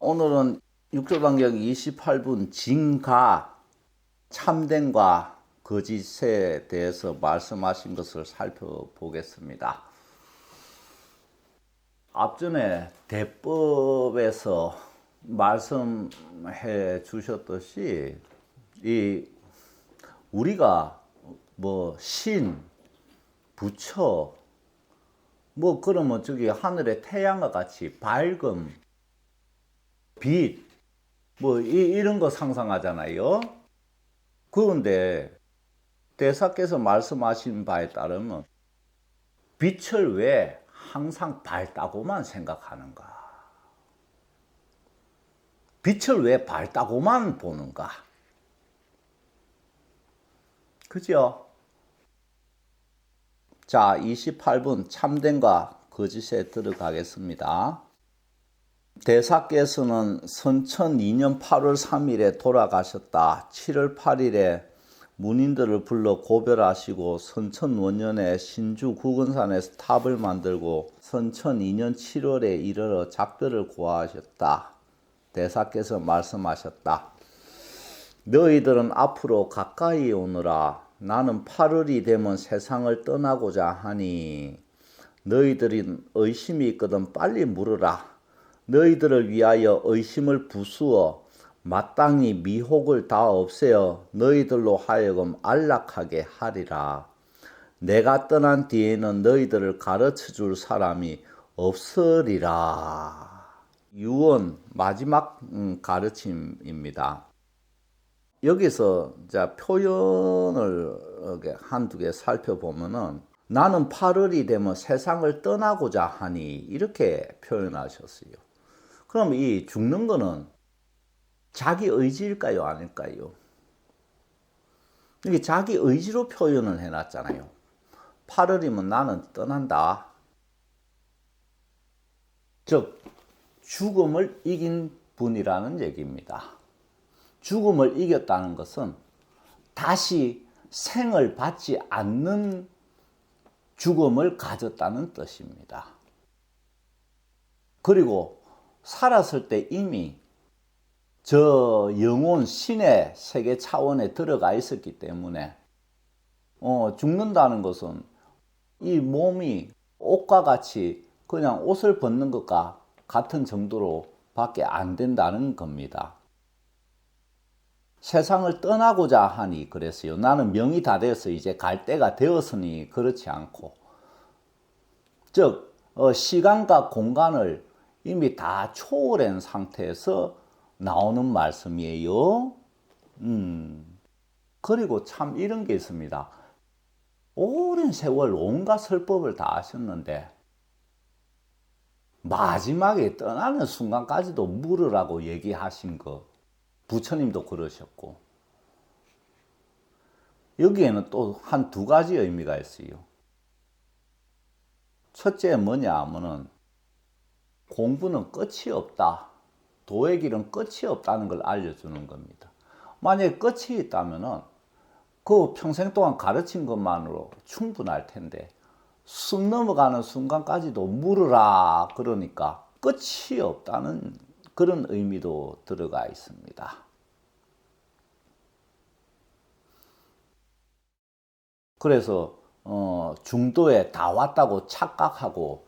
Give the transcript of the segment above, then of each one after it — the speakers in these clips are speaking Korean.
오늘은 6조단경 28분 진가 참된과 거짓에 대해서 말씀하신 것을 살펴보겠습니다. 앞전에 대법에서 말씀해 주셨듯이 우리가 신, 부처 그러면 저기 하늘의 태양과 같이 밝음, 빛 이런 거 상상하잖아요. 그런데 대사께서 말씀하신 바에 따르면 빛을 왜 항상 밝다고만 생각하는가? 빛을 왜 밝다고만 보는가? 그죠? 자, 28분 참된과 거짓에 들어가겠습니다. 대사께서는 선천 2년 8월 3일에 돌아가셨다. 7월 8일에 문인들을 불러 고별하시고 선천 원년에 신주 구근산에서 탑을 만들고 선천 2년 7월에 이르러 작별을 고하셨다. 대사께서 말씀하셨다. 너희들은 앞으로 가까이 오너라. 나는 8월이 되면 세상을 떠나고자 하니 너희들이 의심이 있거든 빨리 물으라. 너희들을 위하여 의심을 부수어 마땅히 미혹을 다 없애어 너희들로 하여금 안락하게 하리라. 내가 떠난 뒤에는 너희들을 가르쳐 줄 사람이 없으리라. 유언 마지막 가르침입니다. 여기서 표현을 한두 개 살펴보면은 나는 8월이 되면 세상을 떠나고자 하니 이렇게 표현하셨어요. 그럼 이 죽는 거는 자기 의지일까요? 아닐까요? 이게 자기 의지로 표현을 해놨잖아요. 8월이면 나는 떠난다. 즉 죽음을 이긴 분이라는 얘기입니다. 죽음을 이겼다는 것은 다시 생을 받지 않는 죽음을 가졌다는 뜻입니다. 그리고 살았을 때 이미 저 영혼 신의 세계 차원에 들어가 있었기 때문에 죽는다는 것은 이 몸이 옷과 같이 그냥 옷을 벗는 것과 같은 정도로 밖에 안 된다는 겁니다. 세상을 떠나고자 하니 그랬어요. 나는 명이 다 되어서 이제 갈 때가 되었으니 그렇지 않고 즉 시간과 공간을 이미 다 초월한 상태에서 나오는 말씀이에요. 그리고 참 이런 게 있습니다. 오랜 세월 온갖 설법을 다 하셨는데 마지막에 떠나는 순간까지도 물으라고 얘기하신 거 부처님도 그러셨고 여기에는 또 한 두 가지 의미가 있어요. 첫째 뭐냐 하면은 공부는 끝이 없다. 도의 길은 끝이 없다는 걸 알려주는 겁니다. 만약에 끝이 있다면은 그 평생 동안 가르친 것만으로 충분할 텐데 숨 넘어가는 순간까지도 물으라 그러니까 끝이 없다는 그런 의미도 들어가 있습니다. 그래서 중도에 다 왔다고 착각하고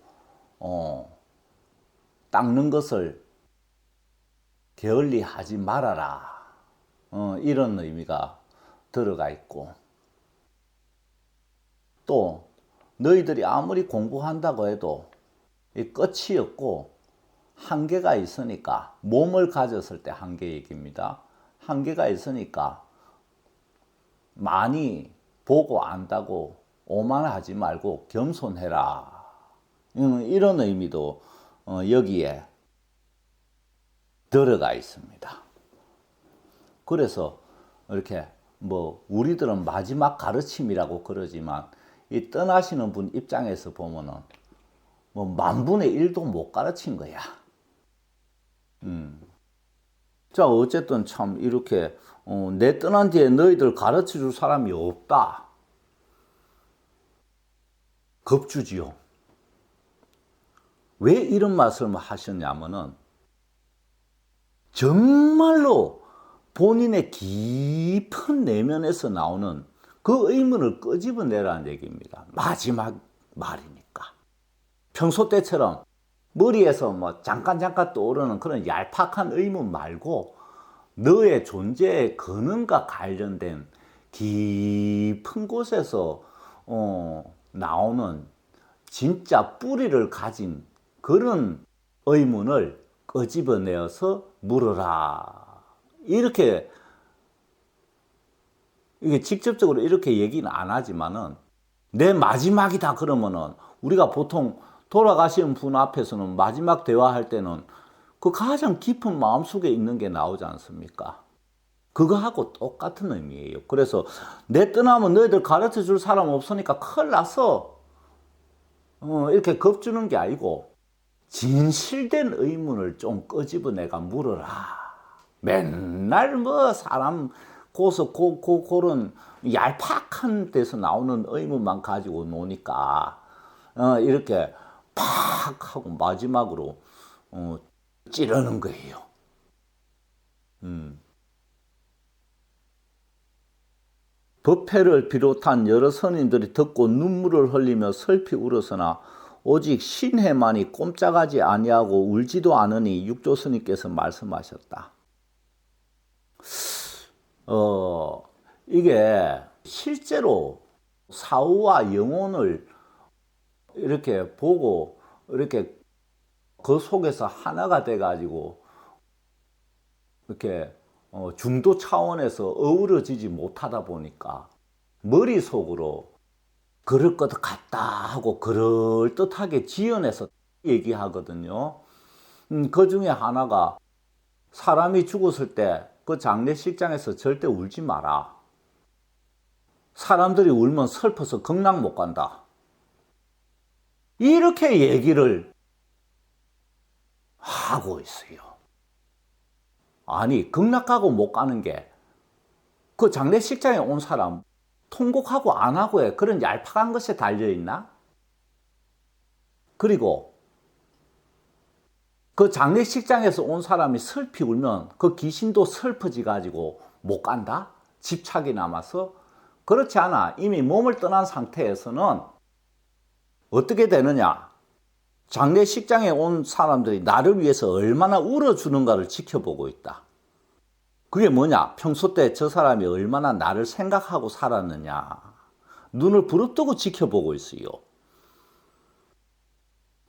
닦는 것을 게을리하지 말아라. 이런 의미가 들어가 있고 또 너희들이 아무리 공부한다고 해도 이 끝이 없고 한계가 있으니까 몸을 가졌을 때 한계 얘기입니다. 한계가 있으니까 많이 보고 안다고 오만하지 말고 겸손해라. 이런 의미도 여기에 들어가 있습니다. 그래서 이렇게 우리들은 마지막 가르침이라고 그러지만 이 떠나시는 분 입장에서 보면은 10,000분의 1도 못 가르친 거야. 자, 어쨌든 참 이렇게 내 떠난 뒤에 너희들 가르쳐 줄 사람이 없다. 겁주지요. 왜 이런 말씀을 하셨냐면은 정말로 본인의 깊은 내면에서 나오는 그 의문을 끄집어내라는 얘기입니다. 마지막 말이니까. 평소 때처럼 머리에서 뭐 잠깐 떠오르는 그런 얄팍한 의문 말고 너의 존재의 근원과 관련된 깊은 곳에서 나오는 진짜 뿌리를 가진 그런 의문을 끄집어내어서 물어라. 이렇게 이게 직접적으로 이렇게 얘기는 안 하지만은 내 마지막이다 그러면은 우리가 보통 돌아가신 분 앞에서는 마지막 대화할 때는 그 가장 깊은 마음속에 있는 게 나오지 않습니까? 그거하고 똑같은 의미예요. 그래서 내 떠나면 너희들 가르쳐 줄 사람 없으니까 큰일 났어. 이렇게 겁주는 게 아니고 진실된 의문을 좀 끄집어내가 물어라. 맨날 뭐 사람 그런 얄팍한 데서 나오는 의문만 가지고 노니까 이렇게 팍 하고 마지막으로 찌르는 거예요. 법회를 비롯한 여러 선인들이 듣고 눈물을 흘리며 슬피 울었으나 오직 신해만이 꼼짝하지 아니하고 울지도 않으니 육조 스님께서 말씀하셨다. 이게 실제로 사후와 영혼을 이렇게 보고 이렇게 그 속에서 하나가 돼가지고 이렇게 중도 차원에서 어우러지지 못하다 보니까 머릿속으로 그럴 것 같다 하고 그럴듯하게 지어내서 얘기하거든요. 그 중에 하나가 사람이 죽었을 때 그 장례식장에서 절대 울지 마라. 사람들이 울면 슬퍼서 극락 못 간다. 이렇게 얘기를 하고 있어요. 아니, 극락 가고 못 가는 게 그 장례식장에 온 사람 통곡하고 안 하고의 그런 얄팍한 것에 달려있나? 그리고 그 장례식장에서 온 사람이 슬피 울면 그 귀신도 슬퍼지 가지고 못 간다? 집착이 남아서? 그렇지 않아. 이미 몸을 떠난 상태에서는 어떻게 되느냐? 장례식장에 온 사람들이 나를 위해서 얼마나 울어주는가를 지켜보고 있다. 그게 뭐냐? 평소 때 저 사람이 얼마나 나를 생각하고 살았느냐. 눈을 부릅뜨고 지켜보고 있어요.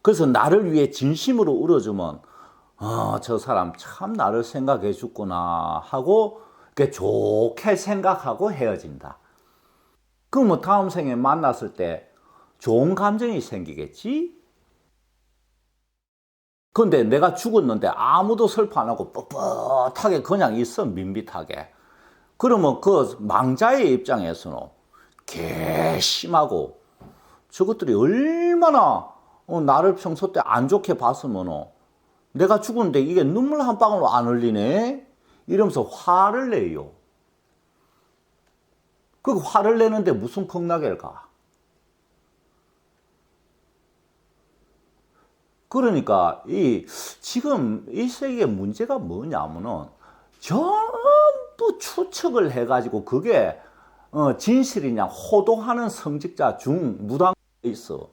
그래서 나를 위해 진심으로 울어주면 저 사람 참 나를 생각해 줬구나 하고 이렇게 좋게 생각하고 헤어진다. 그럼 뭐 다음 생에 만났을 때 좋은 감정이 생기겠지? 근데 내가 죽었는데 아무도 슬퍼 안 하고 뻣뻣하게 그냥 있어, 밋밋하게. 그러면 그 망자의 입장에서는 괘씸하고 저것들이 얼마나 나를 평소 때 안 좋게 봤으면 내가 죽었는데 이게 눈물 한 방울 안 흘리네? 이러면서 화를 내요. 그 화를 내는데 무슨 극락일까? 그러니까 지금 이 세계의 문제가 뭐냐면은 전부 추측을 해가지고 그게 진실이냐 호도하는 성직자 중 무당에 있어.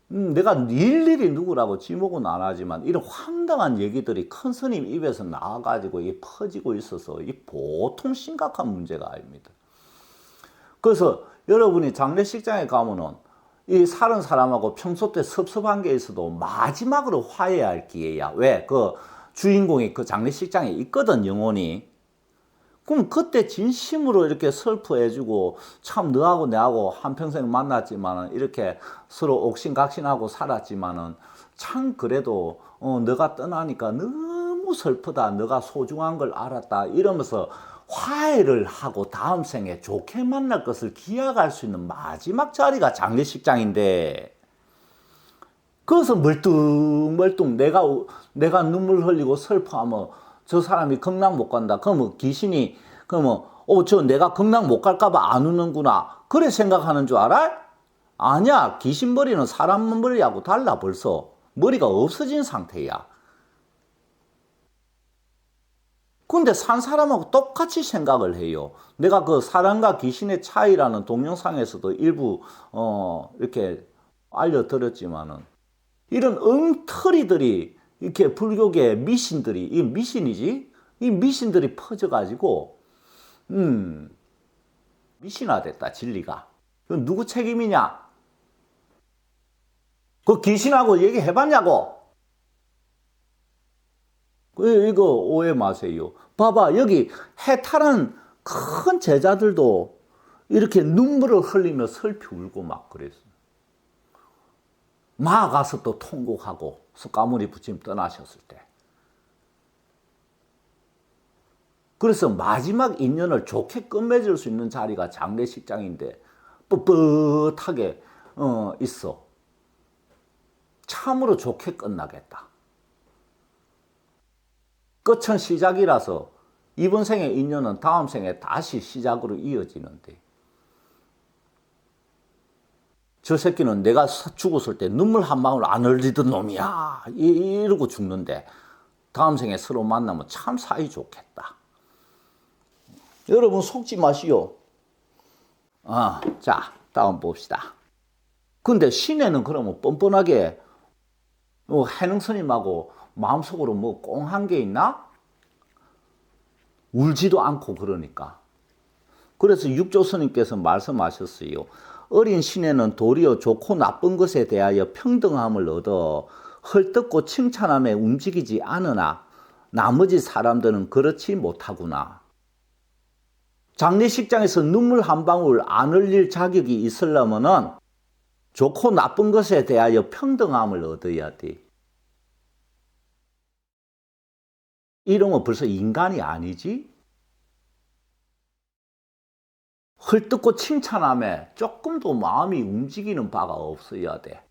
내가 일일이 누구라고 지목은 안 하지만 이런 황당한 얘기들이 큰 스님 입에서 나와가지고 퍼지고 있어서 이 보통 심각한 문제가 아닙니다. 그래서 여러분이 장례식장에 가면은 이 살은 사람하고 평소 때 섭섭한 게 있어도 마지막으로 화해할 기회야. 왜? 그 주인공이 그 장례식장에 있거든, 영혼이. 그럼 그때 진심으로 이렇게 슬퍼해주고 참 너하고 내하고 한평생 만났지만은 이렇게 서로 옥신각신하고 살았지만은 참 그래도 너가 떠나니까 너무 슬프다. 너가 소중한 걸 알았다. 이러면서 화해를 하고 다음 생에 좋게 만날 것을 기약할 수 있는 마지막 자리가 장례식장인데 그래서 멀뚱멀뚱 내가 눈물 흘리고 슬퍼하면 저 사람이 극락 못 간다. 그러면 귀신이 그러면 저 내가 극락 못 갈까봐 안 우는구나. 그래 생각하는 줄 알아? 아니야. 귀신 머리는 사람 머리하고 달라. 벌써 머리가 없어진 상태야. 근데 산 사람하고 똑같이 생각을 해요. 내가 그 사람과 귀신의 차이라는 동영상에서도 일부 이렇게 알려드렸지만은 이런 엉터리들이 이렇게 불교계 미신들이 이 미신이지 이 미신들이 퍼져가지고 미신화됐다 진리가. 그건 누구 책임이냐? 그 귀신하고 얘기해봤냐고? 이거 오해 마세요. 봐봐 여기 해탈한 큰 제자들도 이렇게 눈물을 흘리며 슬피 울고 막 그랬어. 마가서 또 통곡하고 석가모니 부처님 떠나셨을 때. 그래서 마지막 인연을 좋게 끝맺을 수 있는 자리가 장례식장인데 뻣뻣하게 있어. 참으로 좋게 끝나겠다. 끝은 시작이라서 이번 생의 인연은 다음 생에 다시 시작으로 이어지는데 저 새끼는 내가 죽었을 때 눈물 한 방울 안 흘리던 놈이야 이러고 죽는데 다음 생에 서로 만나면 참 사이 좋겠다. 여러분 속지 마시오. 자 다음 봅시다. 근데 시내는 그러면 뻔뻔하게 해능 스님하고 마음속으로 뭐 꽁한 게 있나? 울지도 않고 그러니까. 그래서 육조 스님께서 말씀하셨어요. 어린 시내는 도리어 좋고 나쁜 것에 대하여 평등함을 얻어 헐뜯고 칭찬함에 움직이지 않으나 나머지 사람들은 그렇지 못하구나. 장례식장에서 눈물 한 방울 안 흘릴 자격이 있으려면은 좋고 나쁜 것에 대하여 평등함을 얻어야 돼. 이러면 벌써 인간이 아니지? 헐뜯고 칭찬함에 조금도 마음이 움직이는 바가 없어야 돼.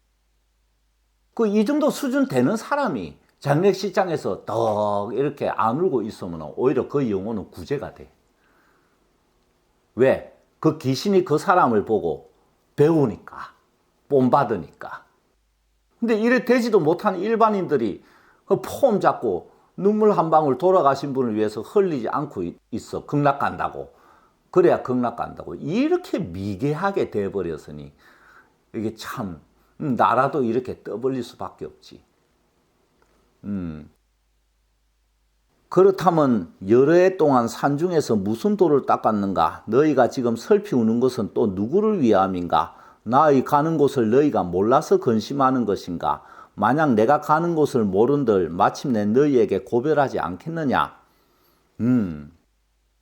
이 정도 수준 되는 사람이 장례식장에서 떡 이렇게 안 울고 있으면 오히려 그 영혼은 구제가 돼. 왜? 그 귀신이 그 사람을 보고 배우니까, 본받으니까. 근데 이래 되지도 못한 일반인들이 그 폼 잡고 눈물 한 방울 돌아가신 분을 위해서 흘리지 않고 있어. 극락 간다고. 그래야 극락 간다고. 이렇게 미개하게 돼버렸으니 이게 참 나라도 이렇게 떠벌릴 수밖에 없지. 그렇다면 여러 해 동안 산중에서 무슨 도를 닦았는가? 너희가 지금 슬피 우는 것은 또 누구를 위함인가? 나의 가는 곳을 너희가 몰라서 근심하는 것인가? 만약 내가 가는 곳을 모른들 마침내 너희에게 고별하지 않겠느냐?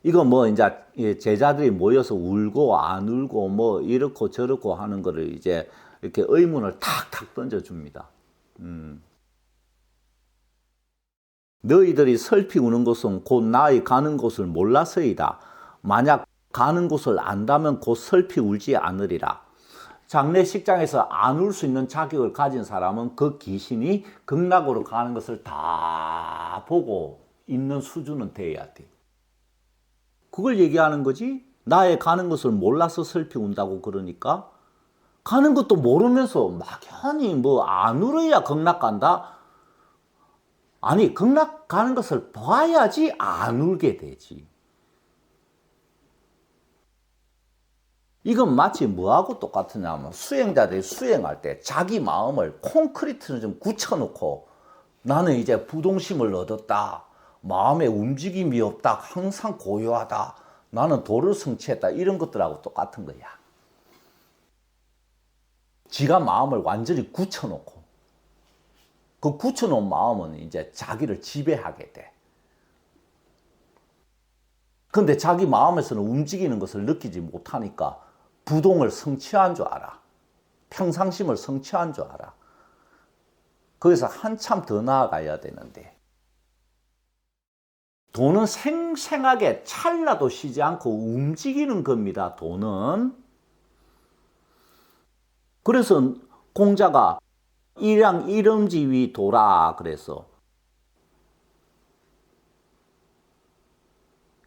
이거 뭐 이제 제자들이 모여서 울고 안 울고 뭐 이렇고 저렇고 하는 거를 이제 이렇게 의문을 탁탁 던져줍니다. 너희들이 슬피 우는 것은 곧 나의 가는 곳을 몰라서이다. 만약 가는 곳을 안다면 곧 슬피 울지 않으리라. 장례식장에서 안 울 수 있는 자격을 가진 사람은 그 귀신이 극락으로 가는 것을 다 보고 있는 수준은 돼야 돼. 그걸 얘기하는 거지. 나의 가는 것을 몰라서 슬피 운다고 그러니까 가는 것도 모르면서 막연히 뭐 안 울어야 극락 간다? 아니 극락 가는 것을 봐야지 안 울게 되지. 이건 마치 뭐하고 똑같으냐면 수행자들이 수행할 때 자기 마음을 콘크리트를 좀 굳혀놓고 나는 이제 부동심을 얻었다. 마음에 움직임이 없다. 항상 고요하다. 나는 도를 성취했다. 이런 것들하고 똑같은 거야. 지가 마음을 완전히 굳혀놓고 그 굳혀놓은 마음은 이제 자기를 지배하게 돼. 근데 자기 마음에서는 움직이는 것을 느끼지 못하니까 부동을 성취한 줄 알아. 평상심을 성취한 줄 알아. 거기서 한참 더 나아가야 되는데 돈은 생생하게 찰나도 쉬지 않고 움직이는 겁니다. 돈은. 그래서 공자가 일양 일음지위 도라 그래서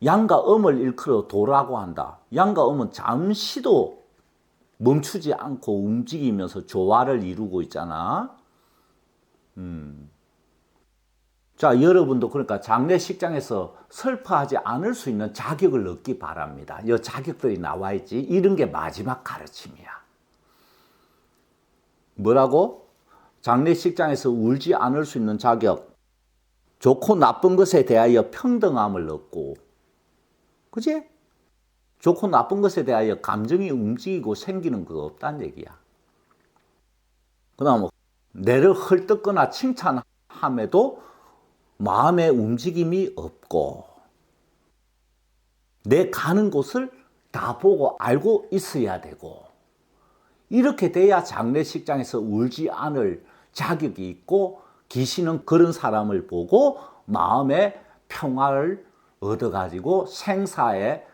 양과 음을 일컬어 도라고 한다. 양과 음은 잠시도 멈추지 않고 움직이면서 조화를 이루고 있잖아. 자, 자, 여러분도 그러니까 장례식장에서 슬퍼하지 않을 수 있는 자격을 얻기 바랍니다. 이 자격들이 나와 있지. 이런 게 마지막 가르침이야. 뭐라고? 장례식장에서 울지 않을 수 있는 자격. 좋고 나쁜 것에 대하여 평등함을 얻고. 그지? 좋고 나쁜 것에 대하여 감정이 움직이고 생기는 거 없다는 얘기야. 그 다음 내를 헐뜯거나 칭찬함에도 마음의 움직임이 없고 내 가는 곳을 다 보고 알고 있어야 되고 이렇게 돼야 장례식장에서 울지 않을 자격이 있고 귀신은 그런 사람을 보고 마음의 평화를 얻어가지고 생사에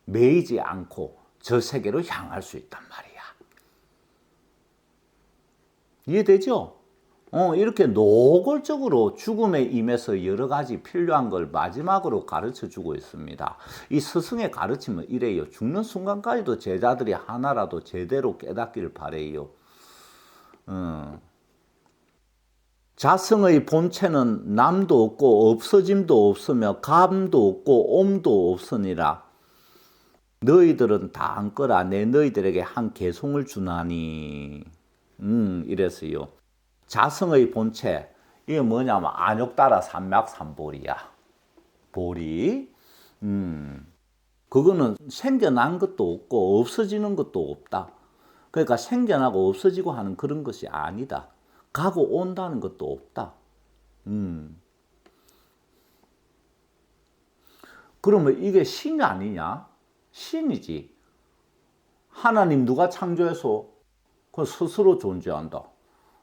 매이지 않고 저 세계로 향할 수 있단 말이야. 이해되죠? 이렇게 노골적으로 죽음에 임해서 여러 가지 필요한 걸 마지막으로 가르쳐 주고 있습니다. 이 스승의 가르침은 이래요. 죽는 순간까지도 제자들이 하나라도 제대로 깨닫기를 바래요. 자성의 본체는 남도 없고 없어짐도 없으며 감도 없고 옴도 없으니라. 너희들은 다 안거라. 내 너희들에게 한 개송을 주나니. 이랬어요. 자성의 본체, 이게 뭐냐면 안욕따라 삼맥삼보리야. 보리. 그거는 생겨난 것도 없고 없어지는 것도 없다. 그러니까 생겨나고 없어지고 하는 그런 것이 아니다. 가고 온다는 것도 없다. 그러면 이게 신이 아니냐? 신이지. 하나님 누가 창조해서 그 스스로 존재한다.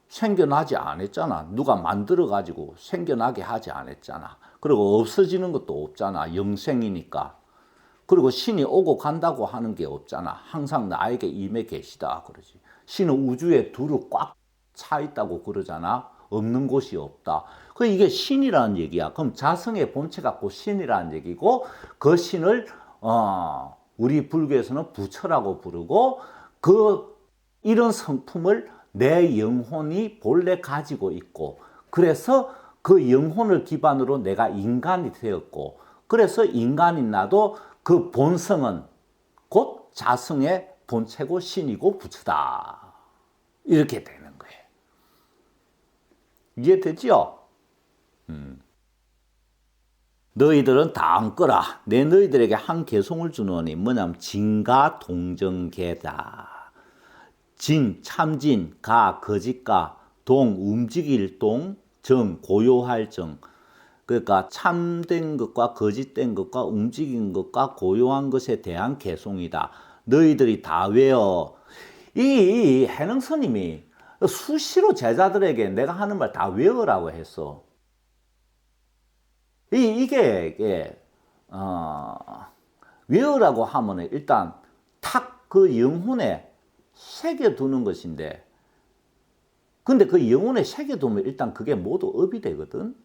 생겨나지 않았잖아. 누가 만들어가지고 생겨나게 하지 않았잖아. 그리고 없어지는 것도 없잖아. 영생이니까. 그리고 신이 오고 간다고 하는 게 없잖아. 항상 나에게 임해 계시다 그러지. 신은 우주에 두루 꽉 차 있다고 그러잖아. 없는 곳이 없다. 그 이게 신이라는 얘기야. 그럼 자성의 본체 갖고 신이라는 얘기고 그 신을 우리 불교에서는 부처라고 부르고 이런 성품을 내 영혼이 본래 가지고 있고 그래서 그 영혼을 기반으로 내가 인간이 되었고 그래서 인간인 나도 그 본성은 곧 자성의 본체고 신이고 부처다. 이렇게 되는 거예요. 이해되죠? 너희들은 다 안거라. 내 너희들에게 한 개송을 주노니 뭐냐면 진가 동정계다. 진, 참진, 가, 거짓가, 동, 움직일 동, 정, 고요할 정. 그러니까 참된 것과 거짓된 것과 움직인 것과 고요한 것에 대한 개송이다. 너희들이 다 외워. 이 해능 스님이 수시로 제자들에게 내가 하는 말 다 외우라고 했어. 이게 외우라고 하면은 일단 탁 그 영혼에 새겨두는 것인데, 근데 그 영혼에 새겨두면 일단 그게 모두 업이 되거든.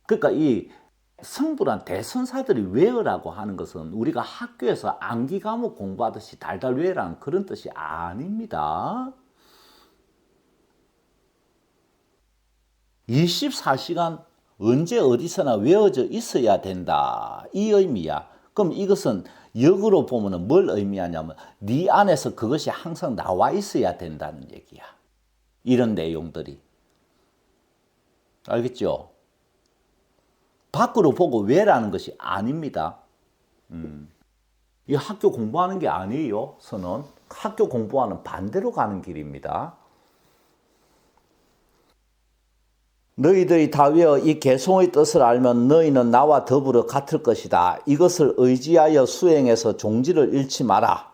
그러니까 이 성불한 대선사들이 외우라고 하는 것은 우리가 학교에서 암기 과목 공부하듯이 달달 외우라는 그런 뜻이 아닙니다. 24시간 언제 어디서나 외워져 있어야 된다. 이 의미야. 그럼 이것은 역으로 보면 뭘 의미하냐면 네 안에서 그것이 항상 나와 있어야 된다는 얘기야. 이런 내용들이. 알겠죠? 밖으로 보고 외라는 것이 아닙니다. 이 학교 공부하는 게 아니에요. 선언. 학교 공부하는 반대로 가는 길입니다. 너희들이 다 외워 이 개송의 뜻을 알면 너희는 나와 더불어 같을 것이다. 이것을 의지하여 수행해서 종지를 잃지 마라.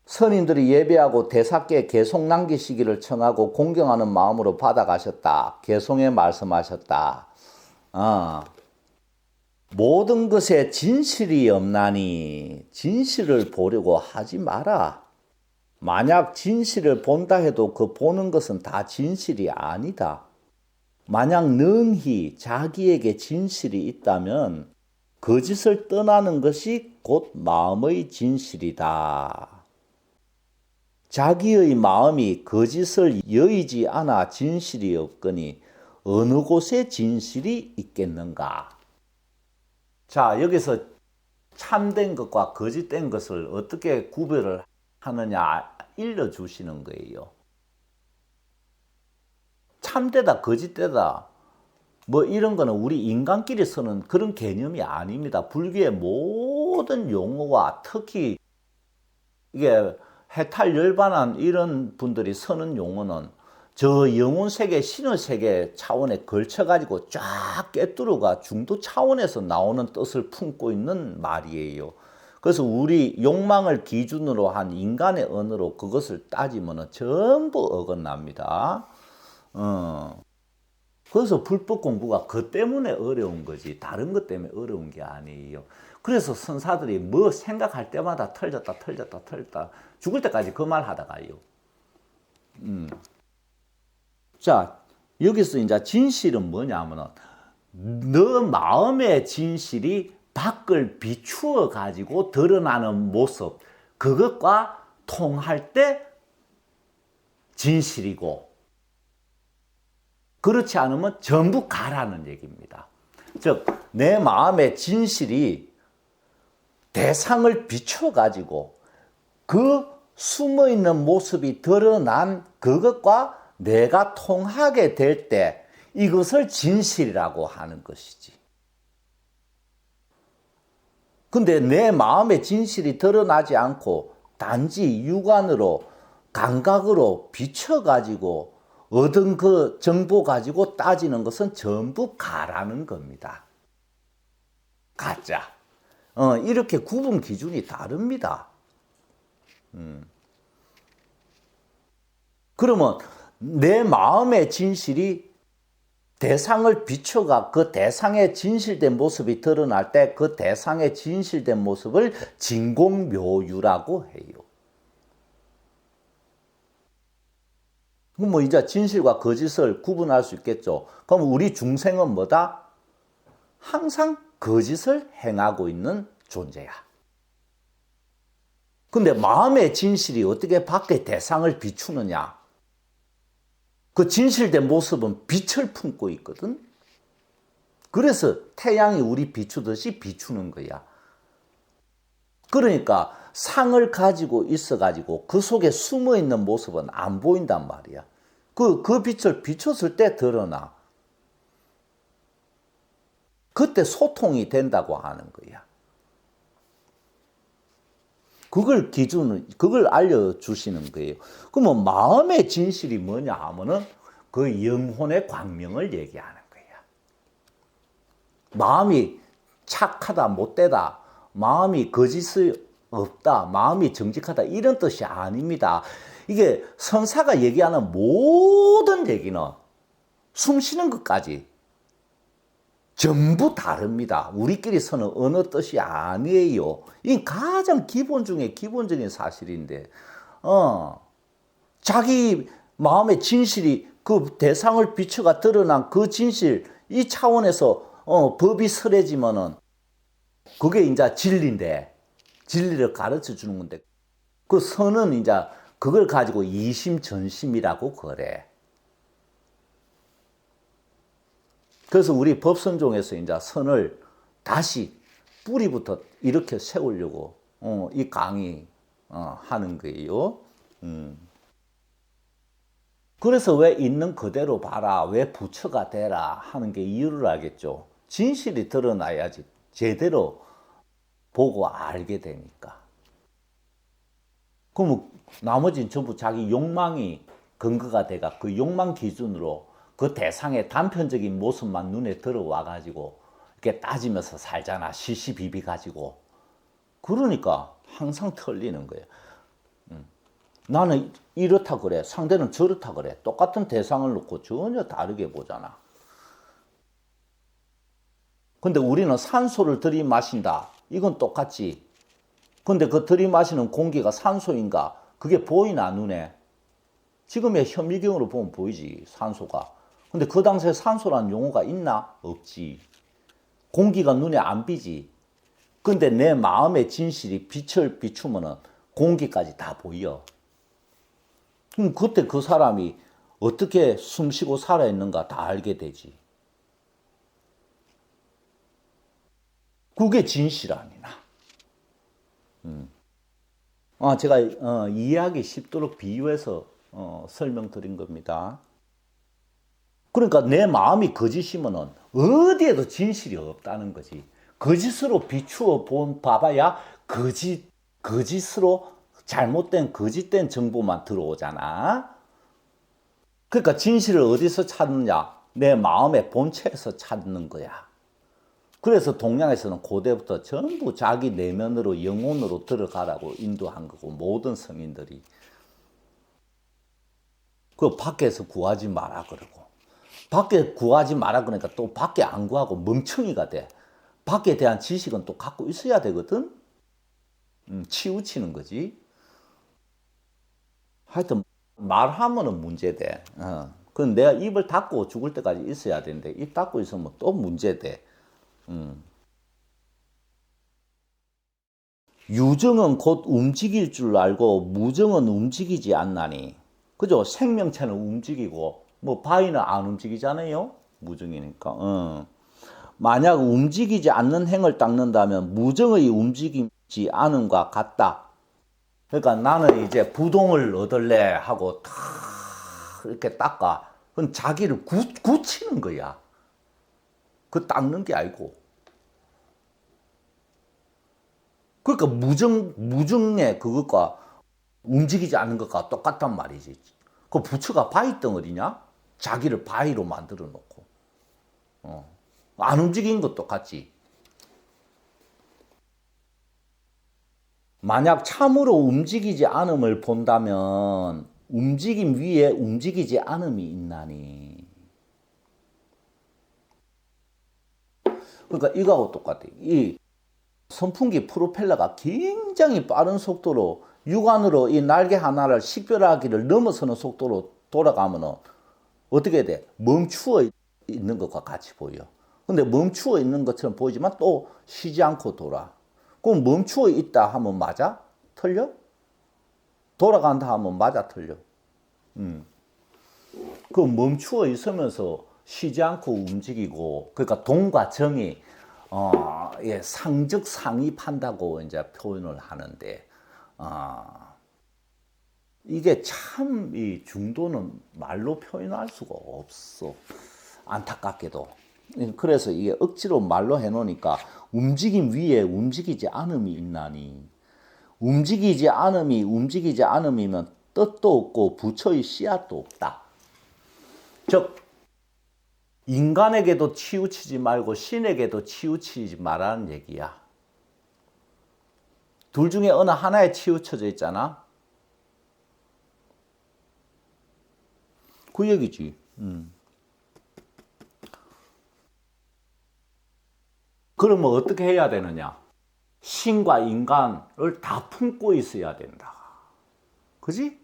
선인들이 예배하고 대사께 개송 남기시기를 청하고 공경하는 마음으로 받아가셨다. 개송에 말씀하셨다. 모든 것에 진실이 없나니 진실을 보려고 하지 마라. 만약 진실을 본다 해도 그 보는 것은 다 진실이 아니다. 만약 능히 자기에게 진실이 있다면 거짓을 떠나는 것이 곧 마음의 진실이다. 자기의 마음이 거짓을 여의지 않아 진실이 없거니 어느 곳에 진실이 있겠는가? 자, 여기서 참된 것과 거짓된 것을 어떻게 구별을 하느냐 일러주시는 거예요. 참되다, 거짓되다, 뭐 이런 거는 우리 인간끼리 쓰는 그런 개념이 아닙니다. 불교의 모든 용어와 특히 이게 해탈 열반한 이런 분들이 쓰는 용어는 저 영혼세계, 신의 세계 차원에 걸쳐가지고 쫙 꿰뚫어가 중도 차원에서 나오는 뜻을 품고 있는 말이에요. 그래서 우리 욕망을 기준으로 한 인간의 언어로 그것을 따지면 전부 어긋납니다. 그래서 불법 공부가 그 때문에 어려운 거지 다른 것 때문에 어려운 게 아니에요. 그래서 선사들이 뭐 생각할 때마다 틀렸다 죽을 때까지 그 말 하다가요. 자, 여기서 이제 진실은 뭐냐면은 너 마음의 진실이 밖을 비추어 가지고 드러나는 모습, 그것과 통할 때 진실이고, 그렇지 않으면 전부 가라는 얘기입니다. 즉, 내 마음의 진실이 대상을 비춰 가지고 그 숨어 있는 모습이 드러난 그것과 내가 통하게 될 때 이것을 진실이라고 하는 것이지. 근데 내 마음의 진실이 드러나지 않고 단지 육안으로 감각으로 비춰가지고 얻은 그 정보 가지고 따지는 것은 전부 가라는 겁니다. 가짜. 이렇게 구분 기준이 다릅니다. 그러면 내 마음의 진실이 대상을 비춰가 그 대상의 진실된 모습이 드러날 때 그 대상의 진실된 모습을 진공묘유라고 해요. 뭐 이제 진실과 거짓을 구분할 수 있겠죠. 그럼 우리 중생은 뭐다? 항상 거짓을 행하고 있는 존재야. 근데 마음의 진실이 어떻게 밖에 대상을 비추느냐? 그 진실된 모습은 빛을 품고 있거든. 그래서 태양이 우리 비추듯이 비추는 거야. 그러니까 상을 가지고 있어가지고 그 속에 숨어 있는 모습은 안 보인단 말이야. 그 빛을 비췄을 때 드러나. 그때 소통이 된다고 하는 거야. 그걸 그걸 알려주시는 거예요. 그러면 마음의 진실이 뭐냐 하면은 그 영혼의 광명을 얘기하는 거야. 마음이 착하다, 못되다, 마음이 거짓이 없다, 마음이 정직하다, 이런 뜻이 아닙니다. 이게 선사가 얘기하는 모든 얘기는 숨 쉬는 것까지 전부 다릅니다. 우리끼리 쓰는 어느 뜻이 아니에요. 이 가장 기본 중에 기본적인 사실인데, 자기 마음의 진실이 그 대상을 비춰가 드러난 그 진실, 이 차원에서 법이 설해지면은 그게 이제 진리인데, 진리를 가르쳐 주는 건데, 그 선은 이제 그걸 가지고 이심전심이라고 그래. 그래서 우리 법선종에서 이제 선을 다시 뿌리부터 이렇게 세우려고 이 강의 하는 거예요. 그래서 왜 있는 그대로 봐라, 왜 부처가 되라 하는 게 이유를 알겠죠. 진실이 드러나야지 제대로 보고 알게 되니까. 그럼 나머지는 전부 자기 욕망이 근거가 돼가 그 욕망 기준으로 그 대상의 단편적인 모습만 눈에 들어와 가지고 이렇게 따지면서 살잖아. 시시비비 가지고. 그러니까 항상 틀리는 거예요. 나는 이렇다 그래, 상대는 저렇다 그래. 똑같은 대상을 놓고 전혀 다르게 보잖아. 근데 우리는 산소를 들이마신다. 이건 똑같지. 근데 그 들이마시는 공기가 산소인가? 그게 보이나 눈에? 지금의 현미경으로 보면 보이지, 산소가. 근데 그 당시에 산소란 용어가 있나? 없지. 공기가 눈에 안 띄지. 근데 내 마음의 진실이 빛을 비추면은 공기까지 다 보여. 그럼 그때 그 사람이 어떻게 숨쉬고 살아있는가 다 알게 되지. 그게 진실 아니나. 제가 이해하기 쉽도록 비유해서 설명드린 겁니다. 그러니까 내 마음이 거짓이면은 어디에도 진실이 없다는 거지. 거짓으로 비추어 봐봐야 거짓으로 잘못된 거짓된 정보만 들어오잖아. 그러니까 진실을 어디서 찾느냐? 내 마음의 본체에서 찾는 거야. 그래서 동양에서는 고대부터 전부 자기 내면으로 영혼으로 들어가라고 인도한 거고, 모든 성인들이. 그 밖에서 구하지 마라 그러고, 밖에 구하지 마라 그러니까 또 밖에 안 구하고 멍청이가 돼. 밖에 대한 지식은 또 갖고 있어야 되거든. 치우치는 거지. 하여튼 말하면은 문제돼. 그건 내가 입을 닫고 죽을 때까지 있어야 되는데, 입 닫고 있으면 또 문제돼. 유정은 곧 움직일 줄 알고 무정은 움직이지 않나니. 그죠? 생명체는 움직이고 뭐 바위는 안 움직이잖아요. 무정이니까. 만약 움직이지 않는 행을 닦는다면 무정의 움직이지 않음과 같다. 그러니까 나는 이제 부동을 얻을래 하고 탁 이렇게 닦아. 그건 자기를 굳히는 거야. 그 닦는 게 아니고. 그러니까 무정의 그것과 움직이지 않는 것과 똑같단 말이지. 그 부처가 바위 덩어리냐? 자기를 바위로 만들어 놓고. 안 움직이는 것도 똑같지. 만약 참으로 움직이지 않음을 본다면 움직임 위에 움직이지 않음이 있나니. 그러니까 이거하고 똑같아. 이 선풍기 프로펠러가 굉장히 빠른 속도로 육안으로 이 날개 하나를 식별하기를 넘어서는 속도로 돌아가면 어떻게 돼? 멈추어 있는 것과 같이 보여. 근데 멈추어 있는 것처럼 보이지만 또 쉬지 않고 돌아. 그럼 멈추어 있다 하면 맞아? 틀려? 돌아간다 하면 맞아? 틀려? 그 멈추어 있으면서 쉬지 않고 움직이고, 그러니까 동과 정이 상적 상입한다고 이제 표현을 하는데, 이게 참 이 중도는 말로 표현할 수가 없어. 안타깝게도. 그래서 이게 억지로 말로 해놓으니까 움직임 위에 움직이지 않음이 있나니. 움직이지 않음이면 뜻도 없고 부처의 씨앗도 없다. 즉 인간에게도 치우치지 말고 신에게도 치우치지 말라는 얘기야. 둘 중에 어느 하나에 치우쳐져 있잖아. 그 얘기지. 그러면 어떻게 해야 되느냐? 신과 인간을 다 품고 있어야 된다. 그지?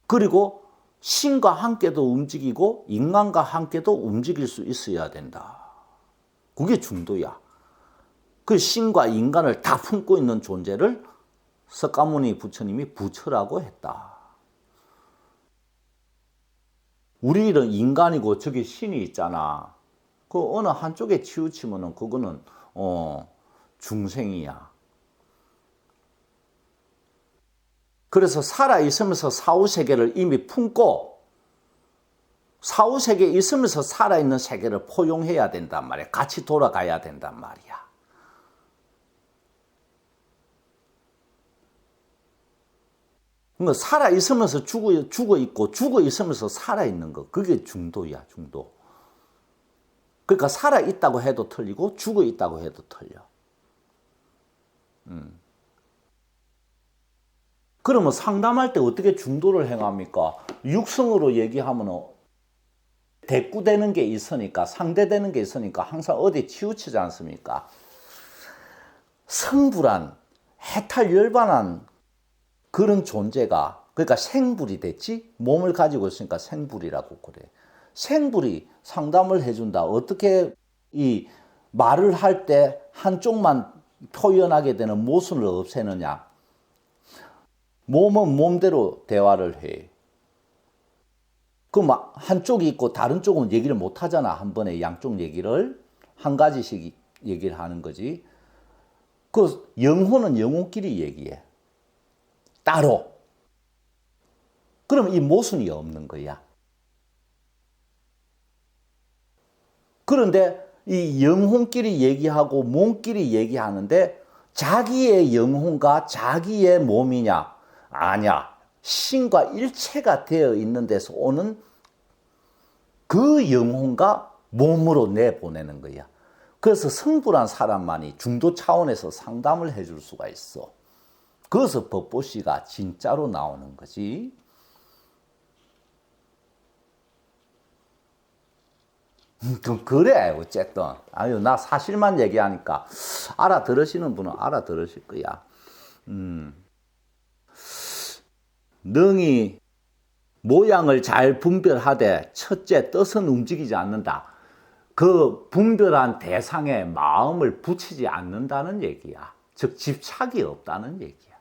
그리고 신과 함께도 움직이고 인간과 함께도 움직일 수 있어야 된다. 그게 중도야. 그 신과 인간을 다 품고 있는 존재를 석가모니 부처님이 부처라고 했다. 우리는 인간이고 저기 신이 있잖아. 그 어느 한쪽에 치우치면은 그거는 중생이야. 그래서 살아있으면서 사후세계를 이미 품고 사후세계에 있으면서 살아있는 세계를 포용해야 된단 말이야. 같이 돌아가야 된단 말이야. 그러니까 살아있으면서 죽어있고 죽어있으면서 살아있는 거. 그게 중도야, 중도. 그러니까 살아있다고 해도 틀리고 죽어있다고 해도 틀려. 그러면 상담할 때 어떻게 중도를 행합니까? 육성으로 얘기하면 대꾸되는 게 있으니까, 상대되는 게 있으니까 항상 어디 치우치지 않습니까? 성불한, 해탈열반한 그런 존재가, 그러니까 생불이 됐지? 몸을 가지고 있으니까 생불이라고 그래. 생불이 상담을 해준다. 어떻게 이 말을 할 때 한쪽만 표현하게 되는 모순을 없애느냐? 몸은 몸대로 대화를 해. 그 막 한쪽이 있고 다른 쪽은 얘기를 못 하잖아. 한 번에 양쪽 얘기를 한 가지씩 얘기를 하는 거지. 그 영혼은 영혼끼리 얘기해. 따로. 그럼 이 모순이 없는 거야. 그런데 이 영혼끼리 얘기하고 몸끼리 얘기하는데 자기의 영혼과 자기의 몸이냐? 아니야. 신과 일체가 되어 있는 데서 오는 그 영혼과 몸으로 내보내는 거야. 그래서 성불한 사람만이 중도 차원에서 상담을 해줄 수가 있어. 그래서 법보시가 진짜로 나오는 거지. 그래 어쨌든 아유 나 사실만 얘기하니까 알아들으시는 분은 알아들으실 거야. 능히 모양을 잘 분별하되 첫째 뜻은 움직이지 않는다. 그 분별한 대상에 마음을 붙이지 않는다는 얘기야. 즉 집착이 없다는 얘기야.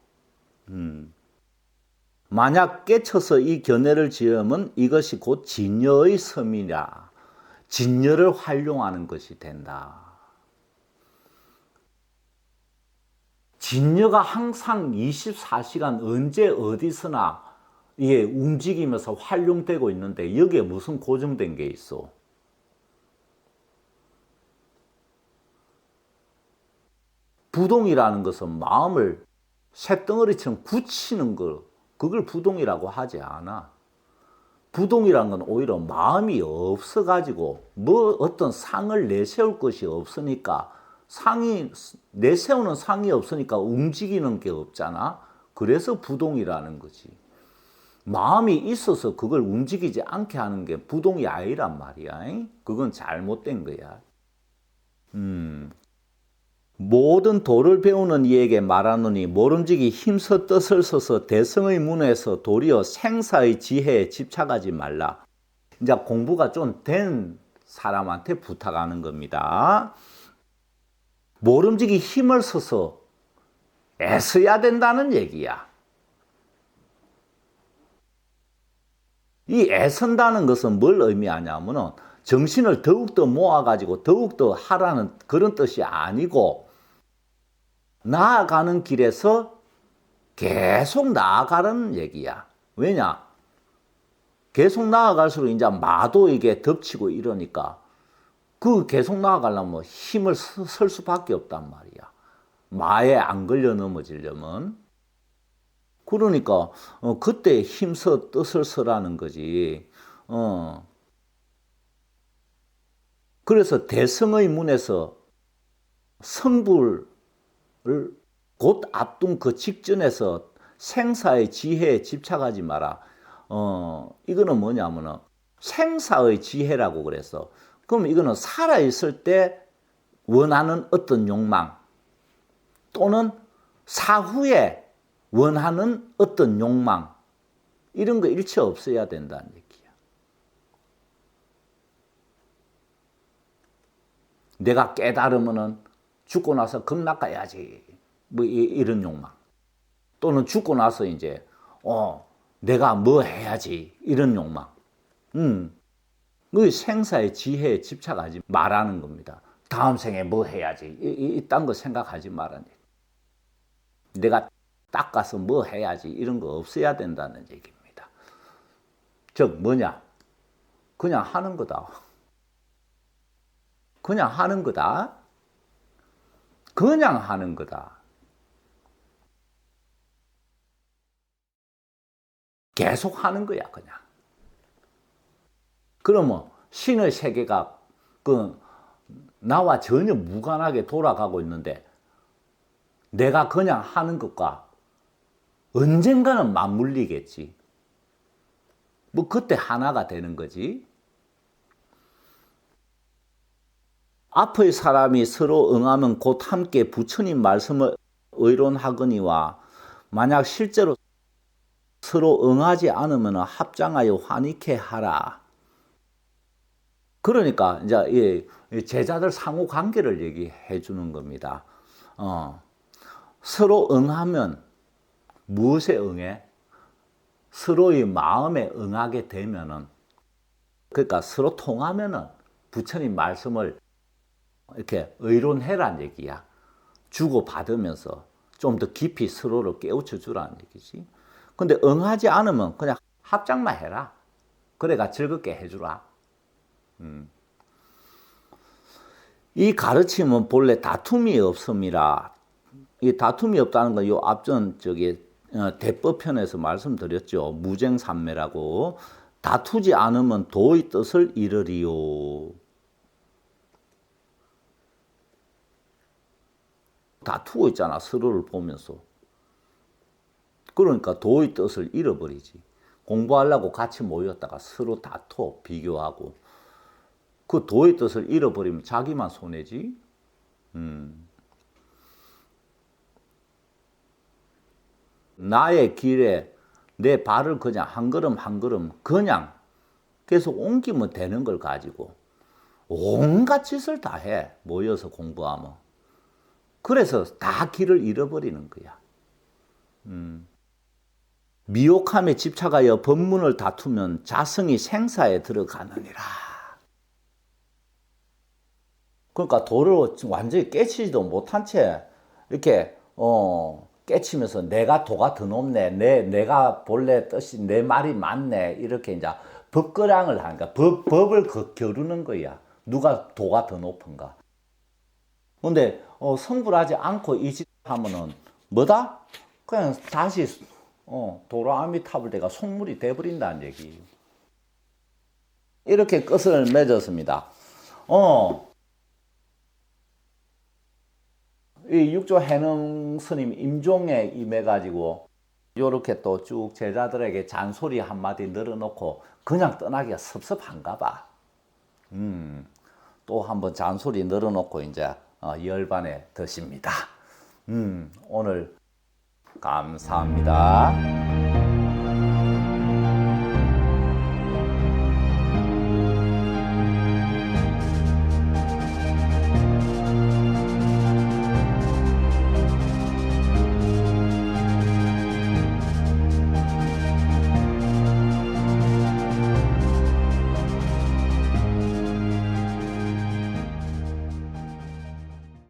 만약 깨쳐서 이 견해를 지으면 이것이 곧 진여의 섬이라. 진여를 활용하는 것이 된다. 진여가 항상 24시간 언제 어디서나 이게 움직이면서 활용되고 있는데 여기에 무슨 고정된 게 있어? 부동이라는 것은 마음을 쇳덩어리처럼 굳히는 거, 그걸 부동이라고 하지 않아. 부동이란 건 오히려 마음이 없어가지고 뭐 어떤 상을 내세울 것이 없으니까 내세우는 상이 없으니까 움직이는 게 없잖아. 그래서 부동이라는 거지. 마음이 있어서 그걸 움직이지 않게 하는 게 부동이 아니란 말이야. 그건 잘못된 거야. 모든 도를 배우는 이에게 말하노니 모름지기 힘써 뜻을 써서 대성의 문에서 도리어 생사의 지혜에 집착하지 말라. 이제 공부가 좀 된 사람한테 부탁하는 겁니다. 모름지기 힘을 써서 애써야 된다는 얘기야. 이 애쓴다는 것은 뭘 의미하냐면은 정신을 더욱더 모아가지고 더욱더 하라는 그런 뜻이 아니고 나아가는 길에서 계속 나아가는 얘기야. 왜냐? 계속 나아갈수록 이제 마도 이게 덮치고 이러니까 그 계속 나아가려면 힘을 쓸 수밖에 없단 말이야. 마에 안 걸려 넘어지려면. 그러니까 그때 힘써 뜻을 써라는 거지. 그래서 대성의 문에서 성불 곧 앞둔 그 직전에서 생사의 지혜에 집착하지 마라. 이거는 뭐냐면은 생사의 지혜라고 그랬어. 그럼 이거는 살아있을 때 원하는 어떤 욕망 또는 사후에 원하는 어떤 욕망 이런 거 일체 없어야 된다는 얘기야. 내가 깨달으면은 죽고 나서 극락가야지. 뭐 이런 욕망. 또는 죽고 나서 이제 내가 뭐 해야지. 이런 욕망. 그 생사의 지혜에 집착하지 말라는 겁니다. 다음 생에 뭐 해야지. 이딴 거 생각하지 말라는 얘기. 내가 닦아서 뭐 해야지. 이런 거 없어야 된다는 얘기입니다. 즉 뭐냐? 그냥 하는 거다. 그냥 하는 거다. 그냥 하는 거다. 계속 하는 거야, 그냥. 그러면 신의 세계가 나와 전혀 무관하게 돌아가고 있는데 내가 그냥 하는 것과 언젠가는 맞물리겠지. 뭐 그때 하나가 되는 거지. 앞의 사람이 서로 응하면 곧 함께 부처님 말씀을 의론하거니와 만약 실제로 서로 응하지 않으면 합장하여 환희케 하라. 그러니까 이제 제자들 상호 관계를 얘기해 주는 겁니다. 서로 응하면 무엇에 응해? 서로의 마음에 응하게 되면은, 그러니까 서로 통하면은 부처님 말씀을 이렇게 의논해란 얘기야. 주고받으면서 좀 더 깊이 서로를 깨우쳐 주라는 얘기지. 근데 응하지 않으면 그냥 합장만 해라. 그래가 즐겁게 해주라. 이 가르침은 본래 다툼이 없음이라. 이 다툼이 없다는 건 요 앞전 대법편에서 말씀드렸죠. 무쟁삼매라고. 다투지 않으면 도의 뜻을 이르리요. 다투고 있잖아, 서로를 보면서. 그러니까 도의 뜻을 잃어버리지. 공부하려고 같이 모였다가 서로 다투어, 비교하고. 그 도의 뜻을 잃어버리면 자기만 손해지. 나의 길에 내 발을 그냥 한 걸음 한 걸음 그냥 계속 옮기면 되는 걸 가지고 온갖 짓을 다 해. 모여서 공부하면. 그래서 다 길을 잃어버리는 거야. 미혹함에 집착하여 법문을 다투면 자성이 생사에 들어가느니라. 그러니까 도를 완전히 깨치지도 못한 채 이렇게 깨치면서 내가 도가 더 높네, 내가 본래 뜻이 내 말이 맞네, 이렇게 이제 법거량을 하니까 법을 겨루는 거야. 누가 도가 더 높은가. 근데 성불하지 않고 이 짓 하면은 뭐다? 그냥 다시 도라아미타불 대가 속물이 돼버린다는 얘기. 이렇게 끝을 맺었습니다. 이 육조 해능 스님 임종에 임해가지고 요렇게 또 쭉 제자들에게 잔소리 한마디 늘어놓고 그냥 떠나기가 섭섭한가 봐. 또 한번 잔소리 늘어놓고 이제 열반에 드십니다. 오늘 감사합니다.